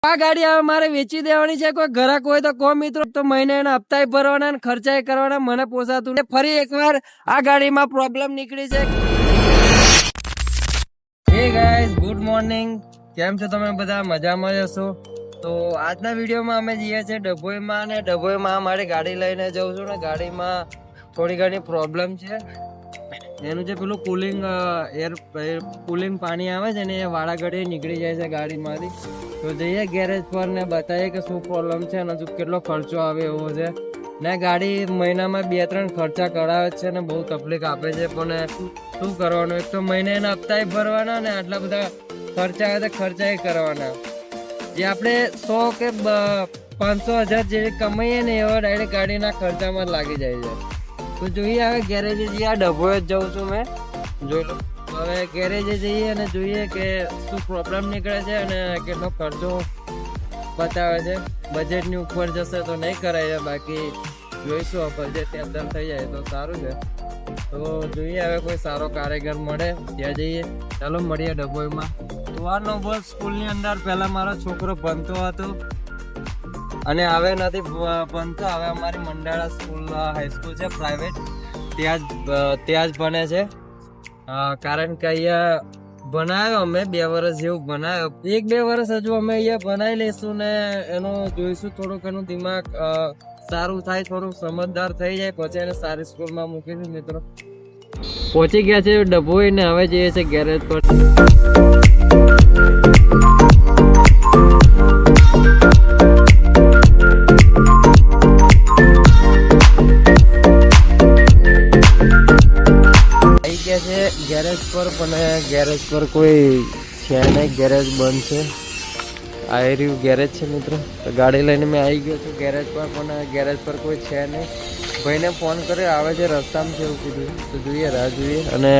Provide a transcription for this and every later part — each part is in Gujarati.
આ ગાડી હવે મારે વેચી દેવાની છે. કોઈ ગ્રાહક હોય તો કો મિત્રો. તો મહિને એના હપ્તા ભરવાના ખર્ચા કરવાના, મને પોસાતું ને ફરી એકવાર આ ગાડીમાં પ્રોબ્લેમ નીકળી છે. Hey guys, good morning. કેમ છો તમે બધા? મજામાં જશો? તો આજના વિડીયોમાં અમે જઈએ છીએ ડભોઈમાં, અને ડભોઈમાં મારી ગાડી લઈને જઉં છું ને ગાડીમાં થોડી ઘણી પ્રોબ્લેમ છે. એનું જે પેલું કુલિંગ પાણી આવે છે ને એ વાળા ઘડી નીકળી જાય છે ગાડીમાંથી. તો જઈએ ગેરેજ પર ને બતાવીએ કે શું પ્રોબ્લેમ છે અને કેટલો ખર્ચો આવે એવો છે. ને ગાડી મહિનામાં 2-3 ખર્ચા કરાવે છે ને બહુ તકલીફ આપે છે, પણ શું કરવાનું? એક તો મહિને એના હપ્તા ભરવાના ને આટલા બધા ખર્ચા આવે તો ખર્ચા કરવાના. જે આપણે 100 કે 500,000 જેવી કમાઈએ ને એવા ડાયરેક્ટ ગાડીના ખર્ચામાં જ લાગી જાય છે. તો જોઈએ હવે ગેરેજે જઈએ. આ ડભોઈ જ જાઉં છું મેં, જોઈ લો. હવે ગેરેજે જઈએ અને જોઈએ કે શું પ્રોબ્લેમ નીકળે છે અને કેટલો ખર્ચો બતાવે છે. બજેટની ઉપર જશે તો નહીં કરાય, બાકી જોઈશું. બજેટ અંદર થઈ જાય તો સારું છે. તો જોઈએ હવે કોઈ સારો કારીગર મળે ત્યાં જઈએ. ચાલો મળીએ ડભોઈમાં. તો આ નોબલ સ્કૂલની અંદર પહેલા મારો છોકરો ભણતો હતો અને હવે નથી ભણતો. હવે અમારી મંડાળા સ્કૂલ હાઈસ્કૂલ છે પ્રાઇવેટ, ત્યાં જ ભણે છે. કારણ કે અહીંયા ભણાયો અમે 2 વર્ષ જેવું ભણાયો. 1-2 વર્ષ હજુ અમે અહીંયા ભણાઈ લઈશું ને એનું જોઈશું થોડુંક એનું દિમાગ સારું થાય, થોડુંક સમજદાર થઈ જાય પછી એને સારી સ્કૂલમાં મૂકીશું. મિત્રો પહોંચી ગયા છે ડભોઈ ને હવે જઈએ છે ગેરેજ પર. ગેરેજ પર પણ ગેરેજ પર કોઈ છે નહીં, ગેરેજ બંધ છે. આ રહ્યું ગેરેજ છે મિત્રો. તો ગાડી લઈને મેં આવી ગયો છું ગેરેજ પર, પણ ગેરેજ પર કોઈ છે નહીં. ભાઈને ફોન કર્યો, આવે છે રસ્તામાં છે એવું કીધું. તો જોઈએ, રાહ જોઈએ અને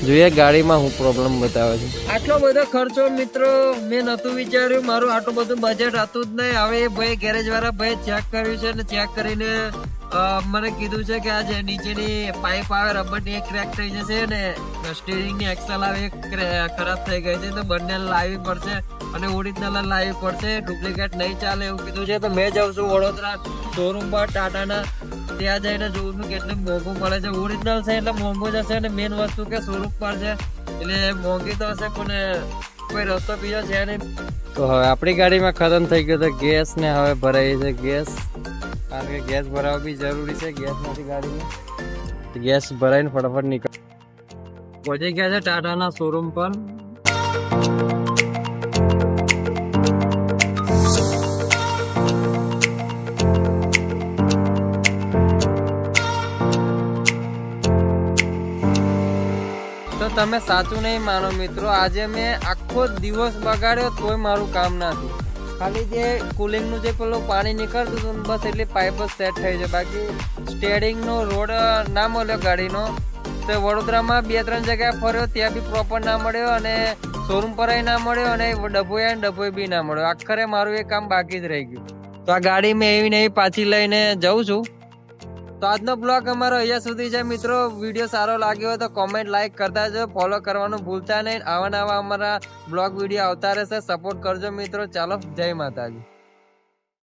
જોઈએ ગાડીમાં શું પ્રોબ્લેમ બતાવે છે. આટલો બધો ખર્ચો મિત્રો મેં નહોતું વિચાર્યું. મારું આટલું બધું બજેટ હતું જ નહીં. હવે એ ભાઈ ગેરેજ વાળા ભાઈ ચેક કર્યું છે અને ચેક કરીને મને કીધું છે કે આ જે નીચેની પાઇપ આવે રબરની એ ક્રેક થઈ જશે ને સ્ટીરિંગની એક્સલ આવે એ ખરાબ થઈ ગઈ છે. તો બંને લાવવી પડશે અને ઓરિજિનલ લાવવી પડશે, ડુપ્લિકેટ નહીં ચાલે એવું કીધું છે. તો મેં જાઉં છું વડોદરા શોરૂમ પર ટાટાના, ત્યાં જઈને જોઉં છું કેટલું મોંઘું પડે છે. ઓરિજિનલ છે એટલે મોંઘું જશે અને મેઇન વસ્તુ કે શોરૂમ પર છે એટલે મોંઘી તો હશે, પણ કોઈ રસ્તો બીજો છે નહીં. તો હવે આપણી ગાડીમાં ખતમ થઈ ગયો તો ગેસ ને હવે ભરાઈ છે ગેસ, કારણ કે ગેસ ભરાવા બી જરૂરી છે. ગેસ નથી ગાડીમાં, ગેસ ભરાઈને ફટાફટ નીકળ. પહોંચી ગયા છે ટાટાના શોરૂમ પર. તો તમે સાચું નહીં માનો મિત્રો, આજે મેં આખો દિવસ બગાડ્યો તોય મારું કામ ના થયું. ખાલી જે કુલિંગનું જે પેલું પાણી નીકળતું હતું બસ એટલી પાઇપ જ સેટ થઈ છે. બાકી સ્ટેરિંગનો રોડ ના મળ્યો ગાડીનો. તો વડોદરામાં 2-3 જગ્યાએ ફર્યો, ત્યાં બી પ્રોપર ના મળ્યો અને શોરૂમ પર ના મળ્યો અને ડભોઈ બી ના મળ્યો. આખરે મારું એ કામ બાકી જ રહી ગયું. તો આ ગાડી મેં એવી નહીં પાછી લઈને જઉં છું. તો આજનો બ્લોગ અમારો અહીંયા સુધી છે મિત્રો. વિડીયો સારો લાગ્યો હોય તો કોમેન્ટ, લાઈક કરતા જો, ફોલો કરવાનું ભૂલતા નહીં. આવા નવા અમારા બ્લોગ વિડીયો આવતા રહેશે. સપોર્ટ કરજો મિત્રો. ચાલો, જય માતાજી.